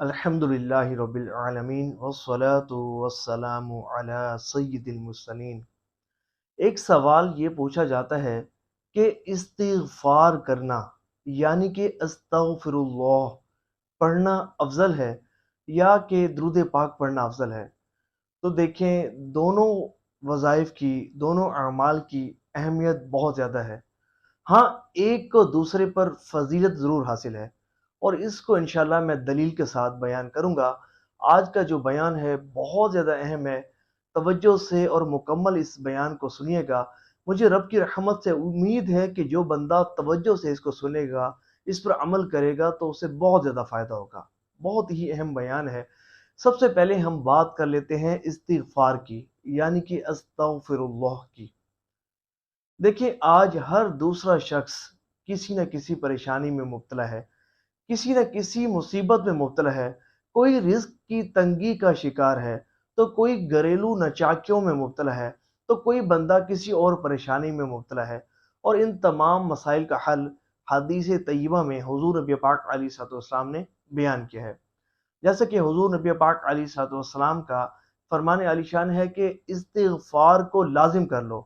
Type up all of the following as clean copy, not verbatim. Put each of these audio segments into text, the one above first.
الحمدللہ رب العالمین والصلاة والسلام علی سید المرسلین۔ ایک سوال یہ پوچھا جاتا ہے کہ استغفار کرنا یعنی کہ استغفر اللہ پڑھنا افضل ہے یا کہ درود پاک پڑھنا افضل ہے؟ تو دیکھیں، دونوں وظائف کی، دونوں اعمال کی اہمیت بہت زیادہ ہے۔ ہاں، ایک کو دوسرے پر فضیلت ضرور حاصل ہے، اور اس کو انشاءاللہ میں دلیل کے ساتھ بیان کروں گا۔ آج کا جو بیان ہے بہت زیادہ اہم ہے، توجہ سے اور مکمل اس بیان کو سنیے گا۔ مجھے رب کی رحمت سے امید ہے کہ جو بندہ توجہ سے اس کو سنے گا، اس پر عمل کرے گا، تو اسے بہت زیادہ فائدہ ہوگا۔ بہت ہی اہم بیان ہے۔ سب سے پہلے ہم بات کر لیتے ہیں استغفار کی، یعنی کہ استغفر اللہ کی۔ دیکھیں، آج ہر دوسرا شخص کسی نہ کسی پریشانی میں مبتلا ہے، کسی نہ کسی مصیبت میں مبتلا ہے۔ کوئی رزق کی تنگی کا شکار ہے، تو کوئی گھریلو نچاکیوں میں مبتلا ہے، تو کوئی بندہ کسی اور پریشانی میں مبتلا ہے۔ اور ان تمام مسائل کا حل حدیث طیبہ میں حضور نبی پاک علیہ الصلوۃ والسلام نے بیان کیا ہے۔ جیسا کہ حضور نبی پاک علیہ الصلوۃ والسلام کا فرمان علی شان ہے کہ استغفار کو لازم کر لو،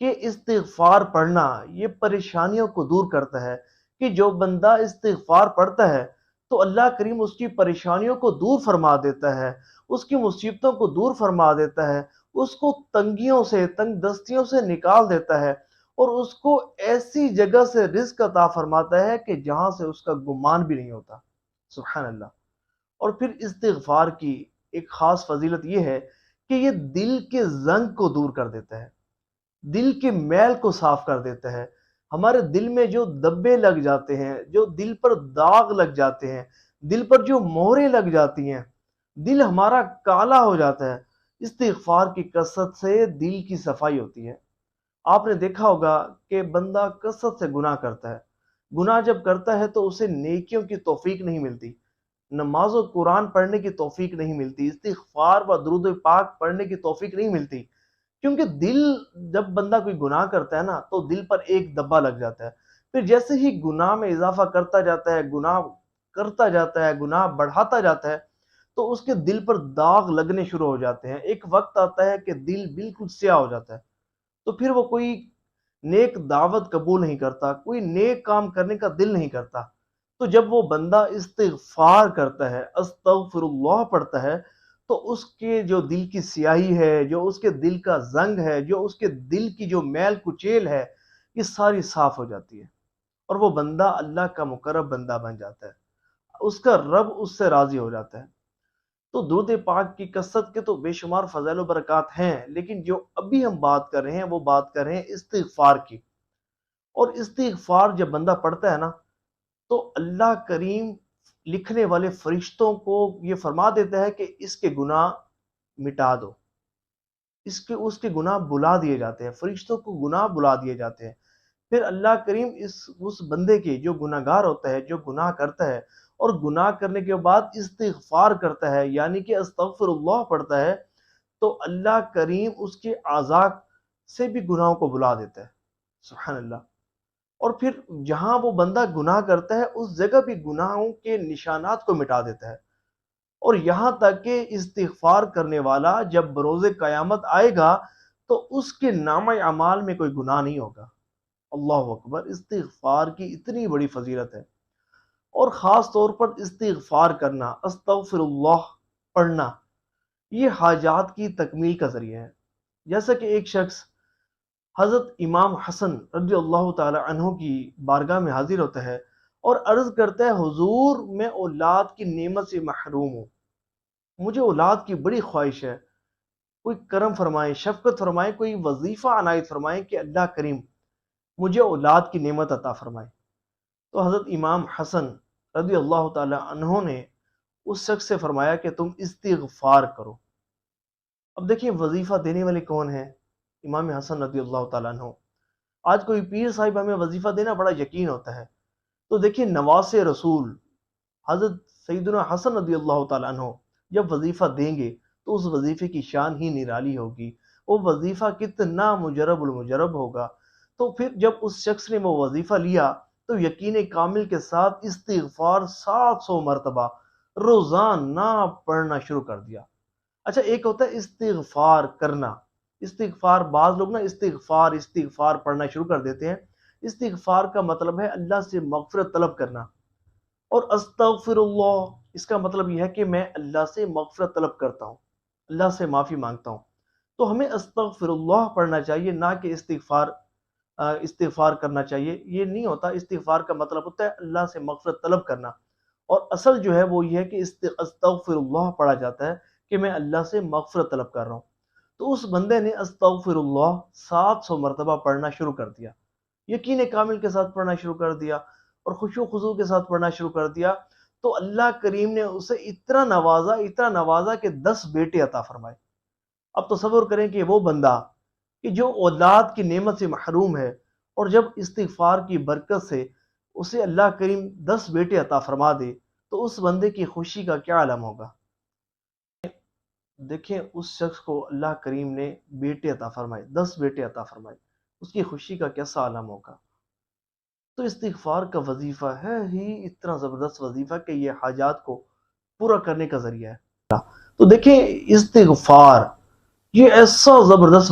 کہ استغفار پڑھنا یہ پریشانیوں کو دور کرتا ہے۔ کہ جو بندہ استغفار پڑھتا ہے تو اللہ کریم اس کی پریشانیوں کو دور فرما دیتا ہے، اس کی مصیبتوں کو دور فرما دیتا ہے، اس کو تنگیوں سے، تنگ دستیوں سے نکال دیتا ہے، اور اس کو ایسی جگہ سے رزق عطا فرماتا ہے کہ جہاں سے اس کا گمان بھی نہیں ہوتا۔ سبحان اللہ۔ اور پھر استغفار کی ایک خاص فضیلت یہ ہے کہ یہ دل کے زنگ کو دور کر دیتا ہے، دل کے میل کو صاف کر دیتا ہے۔ ہمارے دل میں جو دبے لگ جاتے ہیں، جو دل پر داغ لگ جاتے ہیں، دل پر جو مہریں لگ جاتی ہیں، دل ہمارا کالا ہو جاتا ہے، استغفار کی کثرت سے دل کی صفائی ہوتی ہے۔ آپ نے دیکھا ہوگا کہ بندہ کثرت سے گناہ کرتا ہے، گناہ جب کرتا ہے تو اسے نیکیوں کی توفیق نہیں ملتی، نماز و قرآن پڑھنے کی توفیق نہیں ملتی، استغفار و درود پاک پڑھنے کی توفیق نہیں ملتی، کیونکہ دل، جب بندہ کوئی گناہ کرتا ہے نا تو دل پر ایک دبا لگ جاتا ہے۔ پھر جیسے ہی گناہ میں اضافہ کرتا جاتا ہے، گناہ کرتا جاتا ہے، گناہ بڑھاتا جاتا ہے، تو اس کے دل پر داغ لگنے شروع ہو جاتے ہیں۔ ایک وقت آتا ہے کہ دل بالکل سیاہ ہو جاتا ہے، تو پھر وہ کوئی نیک دعوت قبول نہیں کرتا، کوئی نیک کام کرنے کا دل نہیں کرتا۔ تو جب وہ بندہ استغفار کرتا ہے، استغفر اللہ پڑھتا ہے، تو اس کے جو دل کی سیاہی ہے، جو اس کے دل کا زنگ ہے، جو اس کے دل کی جو میل کچیل ہے، یہ ساری صاف ہو جاتی ہے، اور وہ بندہ اللہ کا مقرب بندہ بن جاتا ہے، اس کا رب اس سے راضی ہو جاتا ہے۔ تو درود پاک کی کثرت کے تو بے شمار فضائل و برکات ہیں، لیکن جو ابھی ہم بات کر رہے ہیں وہ بات کر رہے ہیں استغفار کی۔ اور استغفار جب بندہ پڑھتا ہے نا، تو اللہ کریم لکھنے والے فرشتوں کو یہ فرما دیتا ہے کہ اس کے گناہ مٹا دو، اس کے گناہ بلا دیے جاتے ہیں، فرشتوں کو گناہ بلا دیے جاتے ہیں۔ پھر اللہ کریم اس بندے کے جو گناہ گار ہوتا ہے، جو گناہ کرتا ہے، اور گناہ کرنے کے بعد استغفار کرتا ہے، یعنی کہ استغفر اللہ پڑھتا ہے، تو اللہ کریم اس کے اعضاء سے بھی گناہوں کو بلا دیتا ہے۔ سبحان اللہ۔ اور پھر جہاں وہ بندہ گناہ کرتا ہے اس جگہ بھی گناہوں کے نشانات کو مٹا دیتا ہے، اور یہاں تک کہ استغفار کرنے والا جب بروز قیامت آئے گا تو اس کے نامہ اعمال میں کوئی گناہ نہیں ہوگا۔ اللہ اکبر! استغفار کی اتنی بڑی فضیلت ہے، اور خاص طور پر استغفار کرنا، استغفر اللہ پڑھنا، یہ حاجات کی تکمیل کا ذریعہ ہے۔ جیسا کہ ایک شخص حضرت امام حسن رضی اللہ تعالی عنہ کی بارگاہ میں حاضر ہوتا ہے اور عرض کرتا ہے، حضور میں اولاد کی نعمت سے محروم ہوں، مجھے اولاد کی بڑی خواہش ہے، کوئی کرم فرمائیں، شفقت فرمائیں، کوئی وظیفہ عنایت فرمائیں کہ اللہ کریم مجھے اولاد کی نعمت عطا فرمائے۔ تو حضرت امام حسن رضی اللہ تعالی عنہ نے اس شخص سے فرمایا کہ تم استغفار کرو۔ اب دیکھیں، وظیفہ دینے والے کون ہیں؟ امام حسن رضی اللہ تعالیٰ عنہ۔ آج کوئی پیر صاحب ہمیں وظیفہ دینا بڑا یقین ہوتا ہے، تو دیکھیں نواز رسول حضرت سیدنا حسن رضی اللہ تعالیٰ عنہ جب وظیفہ دیں گے تو اس وظیفے کی شان ہی نرالی ہوگی، وہ وظیفہ کتنا مجرب المجرب ہوگا۔ تو پھر جب اس شخص نے وہ وظیفہ لیا تو یقین کامل کے ساتھ استغفار 700 مرتبہ روزانہ پڑھنا شروع کر دیا۔ اچھا، ایک ہوتا ہے استغفار کرنا۔ استغفار، بعض لوگ نا استغفار پڑھنا شروع کر دیتے ہیں۔ استغفار کا مطلب ہے اللہ سے مغفرت طلب کرنا، اور استغفر اللہ اس کا مطلب یہ ہے کہ میں اللہ سے مغفرت طلب کرتا ہوں، اللہ سے معافی مانگتا ہوں۔ تو ہمیں استغفر اللہ پڑھنا چاہیے، نہ کہ استغفار کرنا چاہیے۔ یہ نہیں ہوتا، استغفار کا مطلب ہوتا ہے اللہ سے مغفرت طلب کرنا، اور اصل جو ہے وہ یہ ہے کہ استغفر اللہ پڑھا جاتا ہے کہ میں اللہ سے مغفرت طلب کر رہا ہوں۔ تو اس بندے نے استغفر اللہ 700 مرتبہ پڑھنا شروع کر دیا، یقین کامل کے ساتھ پڑھنا شروع کر دیا، اور خشوع و خضوع کے ساتھ پڑھنا شروع کر دیا۔ تو اللہ کریم نے اسے اتنا نوازا کہ 10 بیٹے عطا فرمائے۔ اب تصور کریں کہ وہ بندہ کہ جو اولاد کی نعمت سے محروم ہے، اور جب استغفار کی برکت سے اسے اللہ کریم 10 بیٹے عطا فرما دے، تو اس بندے کی خوشی کا کیا عالم ہوگا۔ دیکھیں اس شخص کو اللہ کریم نے بیٹے عطا فرمائے، 10 بیٹے عطا فرمائے، اس کی خوشی کا کیسا عالم ہوگا۔ تو استغفار کا وظیفہ ہے ہی اتنا زبردست وظیفہ کہ یہ حاجات کو پورا کرنے کا ذریعہ ہے۔ تو دیکھیں استغفار یہ ایسا زبردست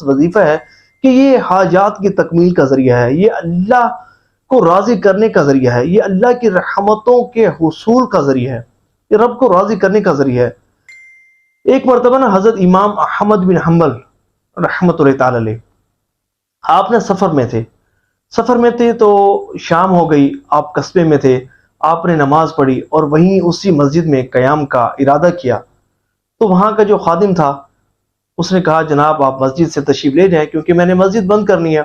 وظیفہ ہے کہ یہ حاجات کی تکمیل کا ذریعہ ہے، یہ اللہ کو راضی کرنے کا ذریعہ ہے، یہ اللہ کی رحمتوں کے حصول کا ذریعہ ہے، یہ رب کو راضی کرنے کا ذریعہ ہے۔ ایک مرتبہ نا حضرت امام احمد بن حنبل رحمۃ اللہ تعالی علیہ، آپ نے سفر میں تھے تو شام ہو گئی، آپ قصبے میں تھے، آپ نے نماز پڑھی اور وہیں اسی مسجد میں قیام کا ارادہ کیا۔ تو وہاں کا جو خادم تھا اس نے کہا جناب آپ مسجد سے تشریف لے جائیں کیونکہ میں نے مسجد بند کرنی ہے۔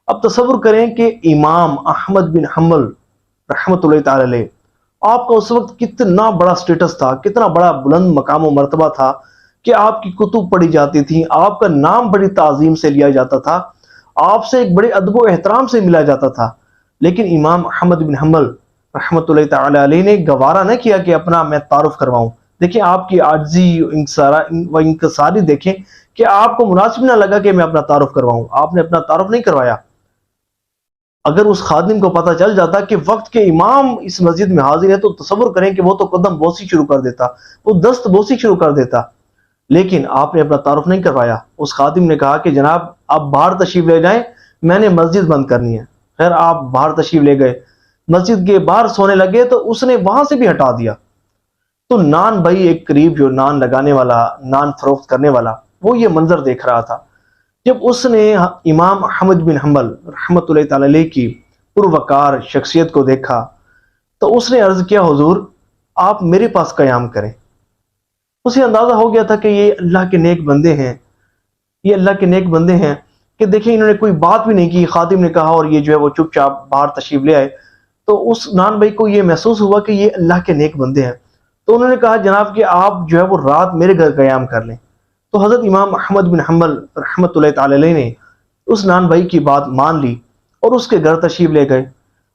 اب تصور کریں کہ امام احمد بن حنبل رحمۃ اللہ تعالی علیہ، آپ کا اس وقت کتنا بڑا سٹیٹس تھا، کتنا بڑا بلند مقام و مرتبہ تھا کہ آپ کی کتب پڑھی جاتی تھی، آپ کا نام بڑی تعظیم سے لیا جاتا تھا، آپ سے ایک بڑے ادب و احترام سے ملا جاتا تھا۔ لیکن امام احمد بن حنبل رحمۃ اللہ تعالی علیہ نے گوارا نہ کیا کہ اپنا میں تعارف کرواؤں۔ دیکھیں آپ کی عاجزی و انکساری دیکھیں کہ آپ کو مناسب نہ لگا کہ میں اپنا تعارف کرواؤں، آپ نے اپنا تعارف نہیں کروایا۔ اگر اس خادم کو پتہ چل جاتا کہ وقت کے امام اس مسجد میں حاضر ہے تو تصور کریں کہ وہ تو قدم بوسی شروع کر دیتا، وہ دست بوسی شروع کر دیتا۔ لیکن آپ نے اپنا تعارف نہیں کروایا۔ اس خادم نے کہا کہ جناب آپ باہر تشریف لے جائیں، میں نے مسجد بند کرنی ہے۔ خیر آپ باہر تشریف لے گئے، مسجد کے باہر سونے لگے تو اس نے وہاں سے بھی ہٹا دیا۔ تو نان بھائی ایک قریب جو نان لگانے والا، نان فروخت کرنے والا، وہ یہ منظر دیکھ رہا تھا۔ جب اس نے امام احمد بن حنبل رحمۃ اللہ تعالی علیہ کی پروقار شخصیت کو دیکھا تو اس نے عرض کیا حضور آپ میرے پاس قیام کریں۔ اسے اندازہ ہو گیا تھا کہ یہ اللہ کے نیک بندے ہیں، یہ اللہ کے نیک بندے ہیں کہ دیکھیں انہوں نے کوئی بات بھی نہیں کی، خادم نے کہا اور یہ جو ہے وہ چپ چاپ باہر تشریف لے آئے۔ تو اس نان بھائی کو یہ محسوس ہوا کہ یہ اللہ کے نیک بندے ہیں، تو انہوں نے کہا جناب کہ آپ جو ہے وہ رات میرے گھر قیام کر لیں۔ تو حضرت امام احمد بن حنبل رحمۃ اللہ تعالی علیہ نے اس نان بھائی کی بات مان لی اور اس کے گھر تشریف لے گئے۔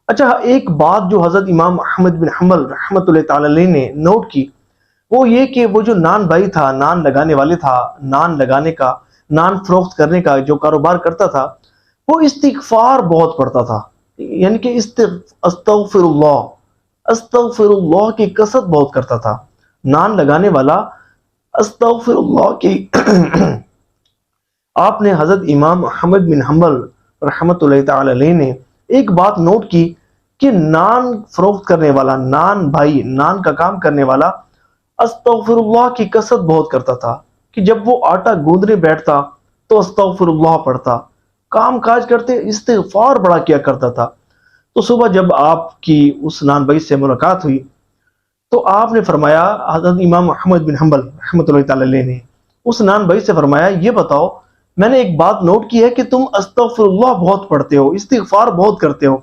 اچھا ایک بات جو حضرت امام احمد بن حنبل رحمۃ اللہ تعالی علیہ نے نوٹ کی وہ یہ کہ وہ جو نان بھائی تھا، نان لگانے والے تھا، نان لگانے کا، نان فروخت کرنے کا جو کاروبار کرتا تھا، وہ استغفار بہت پڑھتا تھا، یعنی کہ استغفر اللہ کی کثرت بہت کرتا تھا۔ نان لگانے والا استغفر اللہ کی آپ نے حضرت امام احمد بن حنبل رحمۃ اللہ تعالی علیہ نے ایک بات نوٹ کی کہ نان فروخت کرنے والا، نان بھائی، نان کا کام کرنے والا استغفر اللہ کی کثرت بہت کرتا تھا کہ جب وہ آٹا گوندنے بیٹھتا تو استغفر اللہ پڑھتا، کام کاج کرتے استغفار بڑا کیا کرتا تھا۔ تو صبح جب آپ کی اس نان بھائی سے ملاقات ہوئی تو آپ نے فرمایا، حضرت امام محمد بن حنبل رحمۃ اللہ تعالی علیہ نے اس نان بھائی سے فرمایا یہ بتاؤ میں نے ایک بات نوٹ کی ہے کہ تم استغفر اللہ بہت پڑھتے ہو، استغفار بہت کرتے ہو،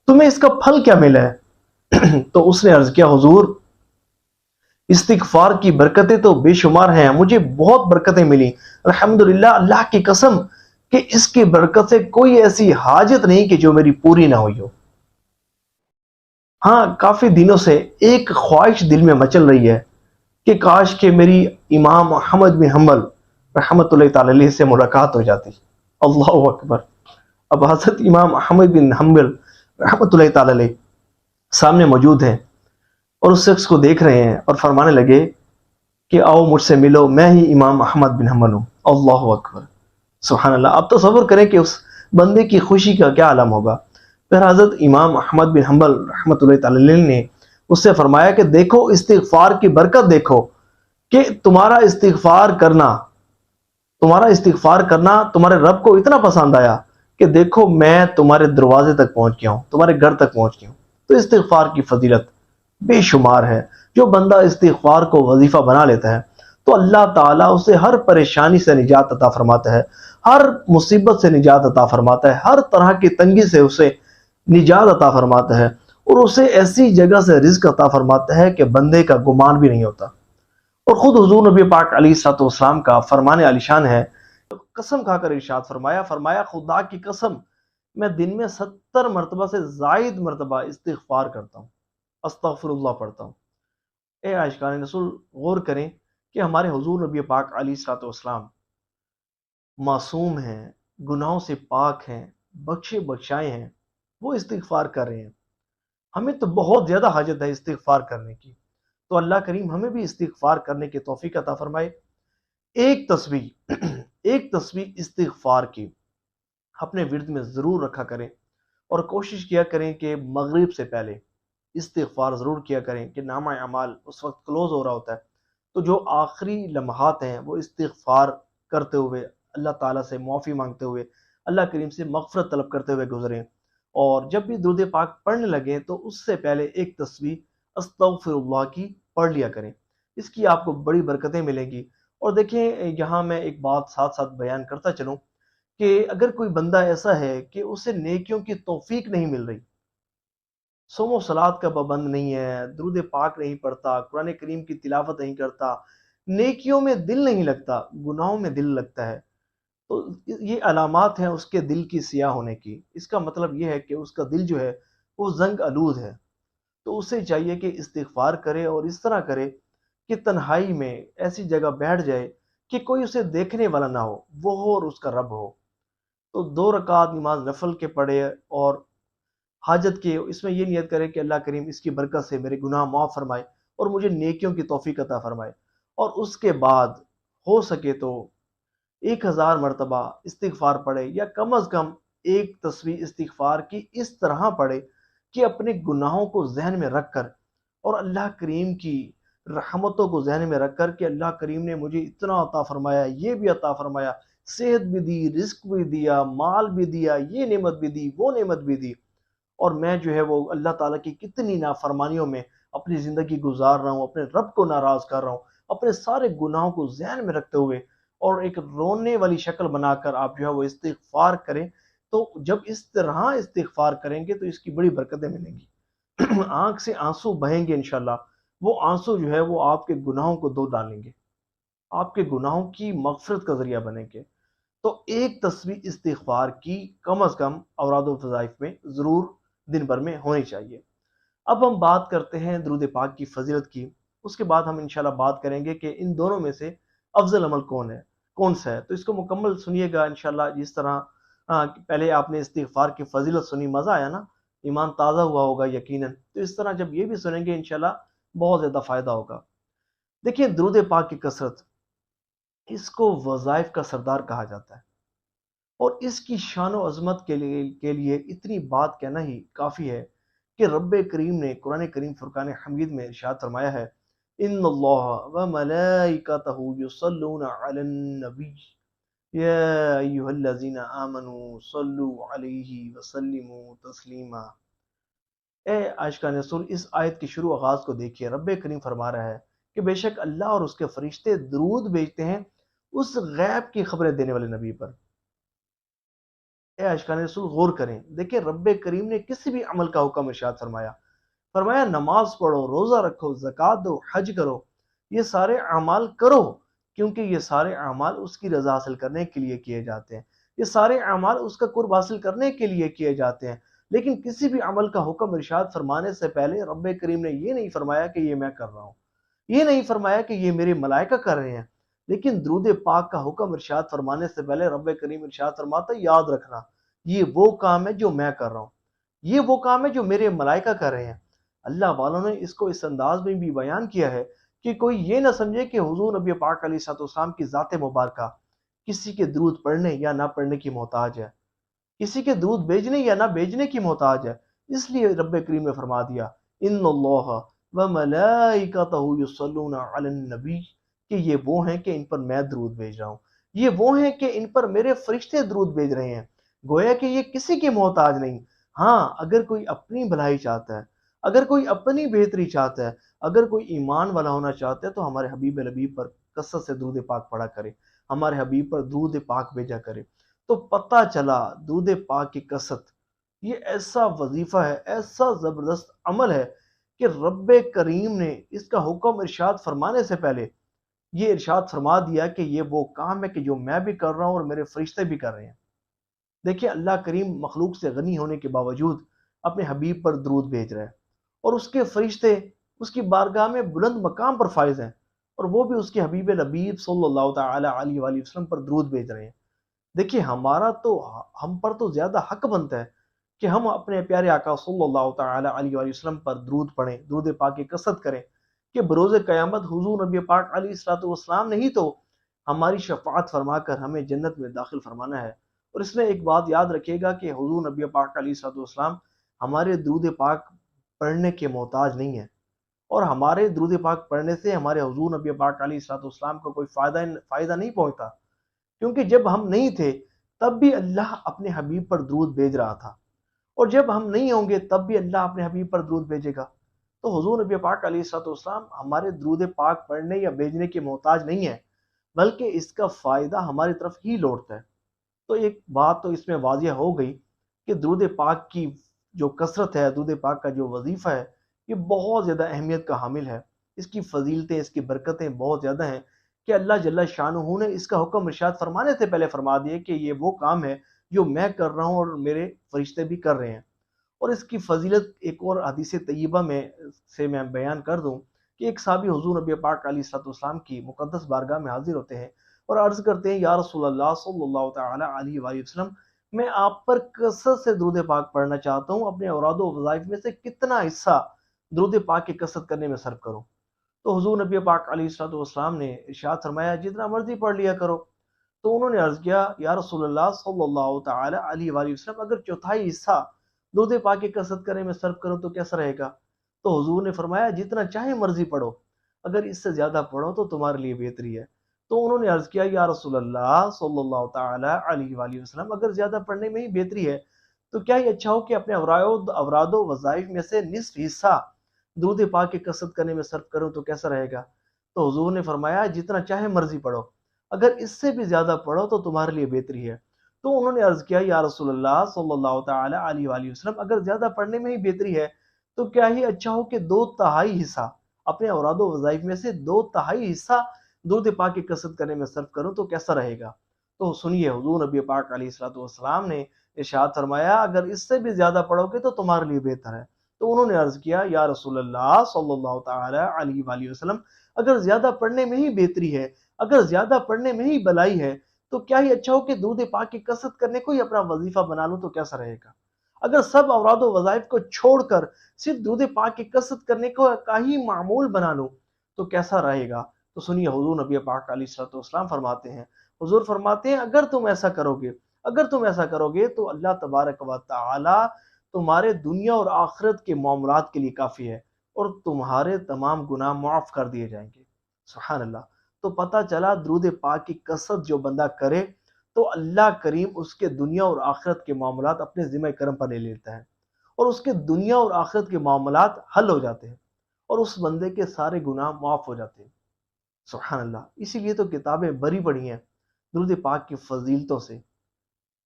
تمہیں اس کا پھل کیا ملا ہے؟ تو اس نے عرض کیا حضور استغفار کی برکتیں تو بے شمار ہیں، مجھے بہت برکتیں ملی الحمدللہ، اللہ کی قسم کہ اس کی برکت سے کوئی ایسی حاجت نہیں کہ جو میری پوری نہ ہوئی ہو۔ ہاں کافی دنوں سے ایک خواہش دل میں مچل رہی ہے کہ کاش کہ میری امام احمد بن حنبل رحمۃ اللہ تعالی علیہ سے ملاقات ہو جاتی۔ اللہ اکبر! اب حضرت امام احمد بن حنبل رحمۃ اللہ تعالی علیہ سامنے موجود ہیں اور اس شخص کو دیکھ رہے ہیں اور فرمانے لگے کہ آؤ مجھ سے ملو، میں ہی امام احمد بن حنبل ہوں۔ اللہ اکبر، سبحان اللہ۔ آپ تصور کریں کہ اس بندے کی خوشی کا کیا عالم ہوگا۔ پھر حضرت امام احمد بن حنبل رحمۃ اللہ تعالی علیہ نے اس سے فرمایا کہ دیکھو استغفار کی برکت، دیکھو کہ تمہارا استغفار کرنا تمہارے رب کو اتنا پسند آیا کہ دیکھو میں تمہارے دروازے تک پہنچ گیا ہوں، تمہارے گھر تک پہنچ گیا ہوں۔ تو استغفار کی فضیلت بے شمار ہے۔ جو بندہ استغفار کو وظیفہ بنا لیتا ہے تو اللہ تعالیٰ اسے ہر پریشانی سے نجات عطا فرماتا ہے، ہر مصیبت سے نجات عطا فرماتا ہے، ہر طرح کی تنگی سے اسے نجات عطا فرماتا ہے، اور اسے ایسی جگہ سے رزق عطا فرماتا ہے کہ بندے کا گمان بھی نہیں ہوتا۔ اور خود حضور نبی پاک علیہ الصلوۃ والسلام کا فرمان علی شان ہے، قسم کھا کر ارشاد فرمایا خدا کی قسم میں دن میں 70 مرتبہ سے زائد مرتبہ استغفار کرتا ہوں، استغفر اللہ پڑھتا ہوں۔ اے عاشقان رسول، غور کریں کہ ہمارے حضور نبی پاک علیہ الصلوۃ والسلام معصوم ہیں، گناہوں سے پاک ہیں، بخشے بخشائے ہیں، وہ استغفار کر رہے ہیں۔ ہمیں تو بہت زیادہ حاجت ہے استغفار کرنے کی، تو اللہ کریم ہمیں بھی استغفار کرنے کی توفیق عطا فرمائے۔ ایک تسبیح استغفار کی اپنے ورد میں ضرور رکھا کریں، اور کوشش کیا کریں کہ مغرب سے پہلے استغفار ضرور کیا کریں کہ نامہ اعمال اس وقت کلوز ہو رہا ہوتا ہے، تو جو آخری لمحات ہیں وہ استغفار کرتے ہوئے، اللہ تعالیٰ سے معافی مانگتے ہوئے، اللہ کریم سے مغفرت طلب کرتے ہوئے گزریں۔ اور جب بھی درود پاک پڑھنے لگیں تو اس سے پہلے ایک تسبیح استغفر اللہ کی پڑھ لیا کریں، اس کی آپ کو بڑی برکتیں ملیں گی۔ اور دیکھیں، یہاں میں ایک بات ساتھ ساتھ بیان کرتا چلوں کہ اگر کوئی بندہ ایسا ہے کہ اسے نیکیوں کی توفیق نہیں مل رہی، صوم و صلات کا پابند نہیں ہے، درود پاک نہیں پڑھتا، قرآن کریم کی تلاوت نہیں کرتا، نیکیوں میں دل نہیں لگتا، گناہوں میں دل لگتا ہے، تو یہ علامات ہیں اس کے دل کی سیاہ ہونے کی۔ اس کا مطلب یہ ہے کہ اس کا دل جو ہے وہ زنگ آلود ہے۔ تو اسے چاہیے کہ استغفار کرے، اور اس طرح کرے کہ تنہائی میں ایسی جگہ بیٹھ جائے کہ کوئی اسے دیکھنے والا نہ ہو، وہ ہو اور اس کا رب ہو۔ تو 2 رکعت نماز نفل کے پڑھے، اور حاجت کے اس میں یہ نیت کرے کہ اللہ کریم اس کی برکت سے میرے گناہ معاف فرمائے اور مجھے نیکیوں کی توفیق عطا فرمائے۔ اور اس کے بعد ہو سکے تو 1000 مرتبہ استغفار پڑھے، یا کم از کم ایک تسبیح استغفار کی اس طرح پڑھے کہ اپنے گناہوں کو ذہن میں رکھ کر اور اللہ کریم کی رحمتوں کو ذہن میں رکھ کر کہ اللہ کریم نے مجھے اتنا عطا فرمایا، یہ بھی عطا فرمایا، صحت بھی دی، رزق بھی دیا، مال بھی دیا، یہ نعمت بھی دی، وہ نعمت بھی دی، اور میں جو ہے وہ اللہ تعالیٰ کی کتنی نافرمانیوں میں اپنی زندگی گزار رہا ہوں، اپنے رب کو ناراض کر رہا ہوں، اپنے سارے گناہوں کو ذہن میں رکھتے ہوئے اور ایک رونے والی شکل بنا کر آپ جو ہے وہ استغفار کریں۔ تو جب اس طرح استغفار کریں گے تو اس کی بڑی برکتیں ملیں گی، آنکھ سے آنسو بہیں گے انشاءاللہ۔ وہ آنسو جو ہے وہ آپ کے گناہوں کو دھو ڈالیں گے، آپ کے گناہوں کی مغفرت کا ذریعہ بنیں گے۔ تو ایک تسبیح استغفار کی کم از کم اوراد و وظائف میں ضرور دن بھر میں ہونی چاہیے۔ اب ہم بات کرتے ہیں درود پاک کی فضیلت کی، اس کے بعد ہم انشاءاللہ بات کریں گے کہ ان دونوں میں سے افضل عمل کون سا ہے۔ تو اس کو مکمل سنیے گا انشاءاللہ۔ جس طرح پہلے آپ نے استغفار کی فضیلت سنی، مزہ آیا نا، ایمان تازہ ہوا ہوگا یقیناً، تو اس طرح جب یہ بھی سنیں گے انشاءاللہ بہت زیادہ فائدہ ہوگا۔ دیکھیں، درود پاک کی کثرت، اس کو وظائف کا سردار کہا جاتا ہے، اور اس کی شان و عظمت کے لیے اتنی بات کہنا ہی کافی ہے کہ رب کریم نے قرآن کریم فرقان حمید میں ارشاد فرمایا ہے، ان اللہ و ملائکتہ یصلون علی النبی یا ایھا الذین آمنوا صلوا علیہ وسلموا تسلیما۔ اے عاشقان رسول، اس آیت کی شروع آغاز کو دیکھیے، رب کریم فرما رہا ہے کہ بے شک اللہ اور اس کے فرشتے درود بھیجتے ہیں اس غیب کی خبریں دینے والے نبی پر۔ اے عاشقان رسول، غور کریں، دیکھیں رب کریم نے کسی بھی عمل کا حکم ارشاد فرمایا نماز پڑھو، روزہ رکھو، زکوٰۃ دو، حج کرو، یہ سارے اعمال کرو، کیونکہ یہ سارے اعمال اس کی رضا حاصل کرنے کے لیے کیے جاتے ہیں، یہ سارے اعمال اس کا قرب حاصل کرنے کے لیے کیے جاتے ہیں۔ لیکن کسی بھی عمل کا حکم ارشاد فرمانے سے پہلے رب کریم نے یہ نہیں فرمایا کہ یہ میں کر رہا ہوں، یہ نہیں فرمایا کہ یہ میرے ملائکہ کر رہے ہیں، لیکن درود پاک کا حکم ارشاد فرمانے سے پہلے رب کریم ارشاد فرماتا ہے یاد رکھنا یہ وہ کام ہے جو میں کر رہا ہوں، یہ وہ کام ہے جو میرے ملائکہ کر رہے ہیں۔ اللہ والوں نے اس کو اس انداز میں بھی بیان کیا ہے کہ کوئی یہ نہ سمجھے کہ حضور نبی پاک علیہ الصلوۃ والسلام کی ذات مبارکہ کسی کے درود پڑھنے یا نہ پڑھنے کی محتاج ہے، کسی کے درود بھیجنے یا نہ بھیجنے کی محتاج ہے۔ اس لیے رب کریم نے فرما دیا ان اللہ و ملائکتہ یصلون علی النبی، کہ یہ وہ ہیں کہ ان پر میں درود بھیج رہا ہوں، یہ وہ ہیں کہ ان پر میرے فرشتے درود بھیج رہے ہیں۔ گویا کہ یہ کسی کی محتاج نہیں۔ ہاں، اگر کوئی اپنی بھلائی چاہتا ہے، اگر کوئی اپنی بہتری چاہتا ہے، اگر کوئی ایمان والا ہونا چاہتا ہے تو ہمارے حبیب لبیب پر کثرت سے درود پاک پڑھا کرے، ہمارے حبیب پر درود پاک بھیجا کرے۔ تو پتہ چلا درود پاک کی کثرت یہ ایسا وظیفہ ہے، ایسا زبردست عمل ہے کہ رب کریم نے اس کا حکم ارشاد فرمانے سے پہلے یہ ارشاد فرما دیا کہ یہ وہ کام ہے کہ جو میں بھی کر رہا ہوں اور میرے فرشتے بھی کر رہے ہیں۔ دیکھیں، اللہ کریم مخلوق سے غنی ہونے کے باوجود اپنے حبیب پر درود بھیج رہا ہے، اور اس کے فرشتے اس کی بارگاہ میں بلند مقام پر فائز ہیں، اور وہ بھی اس کے حبیب لبیب صلی اللہ تعالی علیہ وآلہ وسلم پر درود بھیج رہے ہیں۔ دیکھیے، ہم پر تو زیادہ حق بنتا ہے کہ ہم اپنے پیارے آقا صلی اللہ تعالی علیہ وآلہ وسلم پر درود پڑھیں، درود پاک کی کثرت کریں، کہ بروز قیامت حضور نبی پاک علیہ الصلوۃ والسلام نے ہی تو ہماری شفاعت فرما کر ہمیں جنت میں داخل فرمانا ہے۔ اور اس میں ایک بات یاد رکھیے گا کہ حضور نبی پاک علیہ الصلوۃ والسلام ہمارے درود پاک پڑھنے کے محتاج نہیں ہیں، اور ہمارے درود پاک پڑھنے سے ہمارے حضور نبی پاک علیہ الصلوۃ والسلام کو کوئی فائدہ نہیں پہنچتا، کیونکہ جب ہم نہیں تھے تب بھی اللہ اپنے حبیب پر درود بھیج رہا تھا، اور جب ہم نہیں ہوں گے تب بھی اللہ اپنے حبیب پر درود بھیجے گا۔ تو حضور نبی پاک علیہ الصلوۃ والسلام ہمارے درود پاک پڑھنے یا بھیجنے کے محتاج نہیں ہے، بلکہ اس کا فائدہ ہماری طرف ہی لوٹتا ہے۔ تو ایک بات تو اس میں واضح ہو گئی کہ درود پاک کی جو کثرت ہے، درود پاک کا جو وظیفہ ہے، یہ بہت زیادہ اہمیت کا حامل ہے۔ اس کی فضیلتیں، اس کی برکتیں بہت زیادہ ہیں کہ اللہ جل شانہ نے اس کا حکم ارشاد فرمانے سے پہلے فرما دیے کہ یہ وہ کام ہے جو میں کر رہا ہوں اور میرے فرشتے بھی کر رہے ہیں۔ اور اس کی فضیلت ایک اور حدیث طیبہ میں بیان کر دوں کہ ایک صحابی حضور نبی پاک علیہ الصلوۃ والسلام کی مقدس بارگاہ میں حاضر ہوتے ہیں اور عرض کرتے ہیں، یا رسول اللہ صلی اللہ تعالی علیہ وآلہ وسلم، میں آپ پر کثرت سے درود پاک پڑھنا چاہتا ہوں، اپنے اوراد و وظائف میں سے کتنا حصہ درود پاک کی کثرت کرنے میں صرف کروں؟ تو حضور نبی پاک علیہ الصلوۃ والسلام نے ارشاد فرمایا، جتنا مرضی پڑھ لیا کرو۔ تو انہوں نے عرض کیا، یا رسول اللہ صلی اللہ تعالی علیہ وآلہ وسلم، اگر چوتھائی حصہ درود پاک کی کثرت کرنے میں صرف کرو تو کیسا رہے گا؟ تو حضور نے فرمایا، جتنا چاہے مرضی پڑھو، اگر اس سے زیادہ پڑھو تو تمہارے لیے بہتری ہے۔ تو انہوں نے عرض کیا، یا رسول اللہ صلی اللہ تعالی علیہ وآلہ وسلم، اگر زیادہ پڑھنے میں ہی بہتری ہے تو کیا ہی اچھا ہو کہ اپنے اوراد و وظائف میں سے نصف حصہ درود پاک کی کثرت کرنے میں صرف کروں تو کیسا رہے گا؟ تو حضور نے فرمایا، جتنا چاہے مرضی پڑھو، اگر اس سے بھی زیادہ پڑھو تو تمہارے لیے بہتری ہے۔ تو انہوں نے عرض کیا، یا رسول اللہ صلی اللہ تعالی علیہ وآلہ وسلم، اگر زیادہ پڑھنے میں ہی بہتری ہے تو کیا ہی اچھا ہو کہ 2/3 حصہ اپنے اوراد و وظائف میں سے 2/3 حصہ درود پاک کی کثرت کرنے میں صرف کروں تو کیسا رہے گا؟ تو سنیے، حضور نبی پاک علیہ الصلوۃ والسلام نے ارشاد فرمایا، اگر اس سے بھی زیادہ پڑھو گے تو تمہارے لیے بہتر ہے۔ تو انہوں نے عرض کیا، یا رسول اللہ صلی اللہ تعالی علیہ وآلہ وسلم، اگر زیادہ پڑھنے میں ہی بہتری ہے، اگر زیادہ پڑھنے میں ہی بلائی ہے تو کیا ہی اچھا ہو کہ درود پاک کی کثرت کرنے کو ہی اپنا وظیفہ بنا لوں تو کیسا رہے گا؟ اگر سب اوراد و وظائف کو چھوڑ کر صرف درود پاک کی کثرت کرنے کو کا ہی معمول بنا لوں تو کیسا رہے گا؟ تو سنیے، حضور نبی پاک علیہ الصلوۃ والسلام فرماتے ہیں، حضور فرماتے ہیں، اگر تم ایسا کرو گے تو اللہ تبارک و تعالی تمہارے دنیا اور آخرت کے معاملات کے لیے کافی ہے، اور تمہارے تمام گناہ معاف کر دیے جائیں گے۔ سبحان اللہ۔ تو پتہ چلا، درود پاک کی کثرت جو بندہ کرے تو اللہ کریم اس کے دنیا اور آخرت کے معاملات اپنے ذمہ کرم پر لے لیتا ہے، اور اس کے دنیا اور آخرت کے معاملات حل ہو جاتے ہیں، اور اس بندے کے سارے گناہ معاف ہو جاتے ہیں۔ سبحان اللہ۔ اسی لیے تو کتابیں بھری پڑی ہیں درود پاک کی فضیلتوں سے۔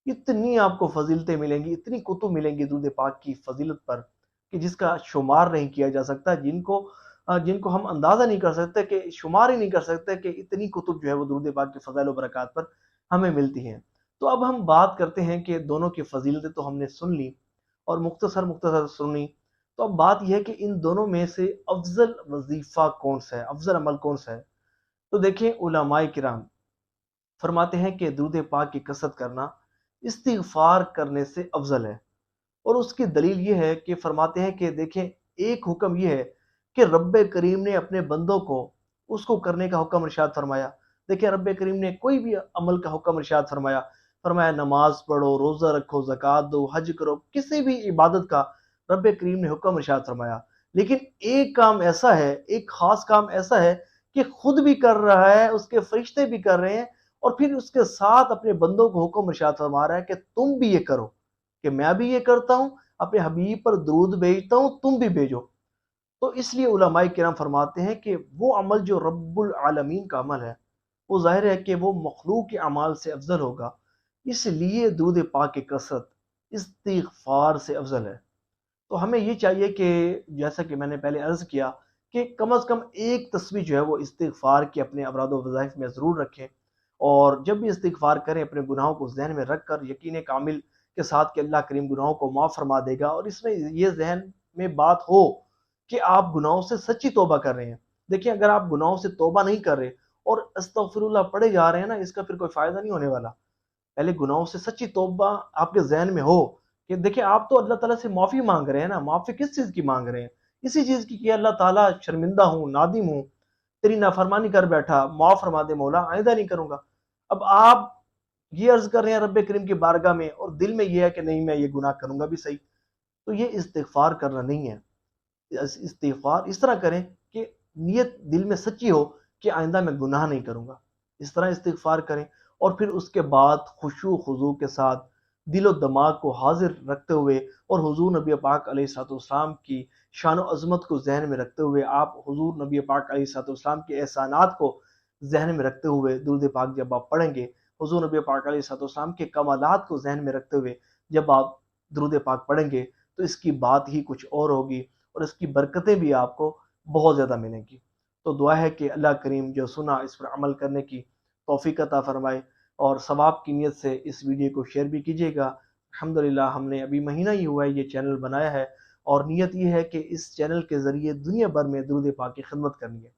اتنی آپ کو فضیلتیں ملیں گی، اتنی کتب ملیں گی درود پاک کی فضیلت پر کہ جس کا شمار نہیں کیا جا سکتا، جن کو ہم اندازہ نہیں کر سکتے، کہ شمار ہی نہیں کر سکتے کہ اتنی کتب جو ہے وہ درود پاک کی فضائل و برکات پر ہمیں ملتی ہیں۔ تو اب ہم بات کرتے ہیں کہ دونوں کی فضیلتیں تو ہم نے سن لی اور مختصر سنی، تو اب بات یہ ہے کہ ان دونوں میں سے افضل وظیفہ کون سا ہے، افضل عمل کون سا ہے؟ تو دیکھیں، علماء کرام فرماتے ہیں کہ درود پاک کی کثرت کرنا استغفار کرنے سے افضل ہے، اور اس کی دلیل یہ ہے کہ فرماتے ہیں کہ دیکھیں، ایک حکم یہ ہے کہ رب کریم نے اپنے بندوں کو اس کو کرنے کا حکم ارشاد فرمایا۔ دیکھیں رب کریم نے کوئی بھی عمل کا حکم ارشاد فرمایا، فرمایا نماز پڑھو، روزہ رکھو، زکوٰۃ دو، حج کرو، کسی بھی عبادت کا رب کریم نے حکم ارشاد فرمایا، لیکن ایک کام ایسا ہے، ایک خاص کام ایسا ہے کہ خود بھی کر رہا ہے، اس کے فرشتے بھی کر رہے ہیں، اور پھر اس کے ساتھ اپنے بندوں کو حکم ارشاد فرما رہا ہے کہ تم بھی یہ کرو، کہ میں بھی یہ کرتا ہوں، اپنے حبیب پر درود بھیجتا ہوں، تم بھی بھیجو۔ تو اس لیے علماء کرام فرماتے ہیں کہ وہ عمل جو رب العالمین کا عمل ہے، وہ ظاہر ہے کہ وہ مخلوق کے اعمال سے افضل ہوگا، اس لیے درود پاک کی کثرت استغفار سے افضل ہے۔ تو ہمیں یہ چاہیے کہ جیسا کہ میں نے پہلے عرض کیا کہ کم از کم ایک تسبیح جو ہے وہ استغفار کے اپنے اوراد و وظائف میں ضرور رکھیں، اور جب بھی استغفار کریں اپنے گناہوں کو ذہن میں رکھ کر یقین کامل کے ساتھ کہ اللہ کریم گناہوں کو معاف فرما دے گا، اور اس میں یہ ذہن میں بات ہو کہ آپ گناہوں سے سچی توبہ کر رہے ہیں۔ دیکھیں اگر آپ گناہوں سے توبہ نہیں کر رہے اور استغفر اللہ پڑھے جا رہے ہیں نا، اس کا پھر کوئی فائدہ نہیں ہونے والا۔ پہلے گناہوں سے سچی توبہ آپ کے ذہن میں ہو کہ دیکھیں آپ تو اللہ تعالیٰ سے معافی مانگ رہے ہیں نا، معافی کس چیز کی مانگ رہے ہیں؟ اسی چیز کی کہ اللہ تعالیٰ شرمندہ ہوں، نادم ہوں، تیری نافرمانی کر بیٹھا، معاف فرما دے مولا، آئندہ نہیں کروں گا۔ اب آپ یہ عرض کر رہے ہیں رب کریم کی بارگاہ میں، اور دل میں یہ ہے کہ نہیں میں یہ گناہ کروں گا بھی صحیح، تو یہ استغفار کرنا نہیں ہے۔ استغفار اس طرح کریں کہ نیت دل میں سچی ہو کہ آئندہ میں گناہ نہیں کروں گا، اس طرح استغفار کریں، اور پھر اس کے بعد خشوع و خضوع کے ساتھ دل و دماغ کو حاضر رکھتے ہوئے اور حضور نبی پاک علیہ الصلوۃ والسلام کی شان و عظمت کو ذہن میں رکھتے ہوئے، آپ حضور نبی پاک علیہ الصلوۃ والسلام کے احسانات کو ذہن میں رکھتے ہوئے درود پاک جب آپ پڑھیں گے، حضور نبی پاک علیہ الصلوۃ والسلام کے کمالات کو ذہن میں رکھتے ہوئے جب آپ درود پاک پڑھیں گے، تو اس کی بات ہی کچھ اور ہوگی، اور اس کی برکتیں بھی آپ کو بہت زیادہ ملیں گی۔ تو دعا ہے کہ اللہ کریم جو سنا اس پر عمل کرنے کی توفیق عطا فرمائے، اور ثواب کی نیت سے اس ویڈیو کو شیئر بھی کیجیے گا۔ الحمدللہ ہم نے ابھی مہینہ ہی ہوا ہے یہ چینل بنایا ہے، اور نیت یہ ہے کہ اس چینل کے ذریعے دنیا بھر میں درود پاک کی خدمت کرنی ہے،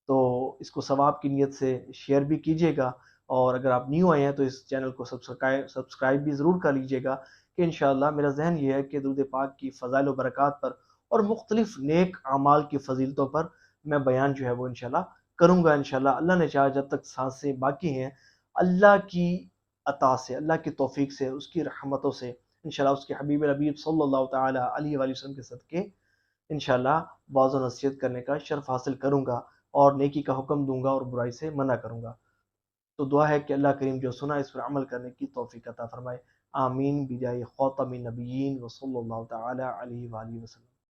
تو اس کو ثواب کی نیت سے شیئر بھی کیجیے گا، اور اگر آپ نیو آئے ہیں تو اس چینل کو سبسکرائب بھی ضرور کر لیجیے گا، کہ انشاءاللہ میرا ذہن یہ ہے کہ درود پاک کی فضائل و برکات پر اور مختلف نیک اعمال کی فضیلتوں پر میں بیان جو ہے وہ انشاءاللہ کروں گا انشاءاللہ۔ اللہ نے چاہا جب تک سانسیں باقی ہیں، اللہ کی عطا سے، اللہ کی توفیق سے، اس کی رحمتوں سے انشاءاللہ، اس کے حبیب الحبیب صلی اللہ تعالی علیہ وآلہ وسلم کے صدقے انشاءاللہ واعظ و نصیحت کرنے کا شرف حاصل کروں گا، اور نیکی کا حکم دوں گا اور برائی سے منع کروں گا۔ تو دعا ہے کہ اللہ کریم جو سنا اس پر عمل کرنے کی توفیق عطا فرمائے، آمین بجائے خاتم النبیین و صلی اللہ تعالی علیہ وآلہ وسلم۔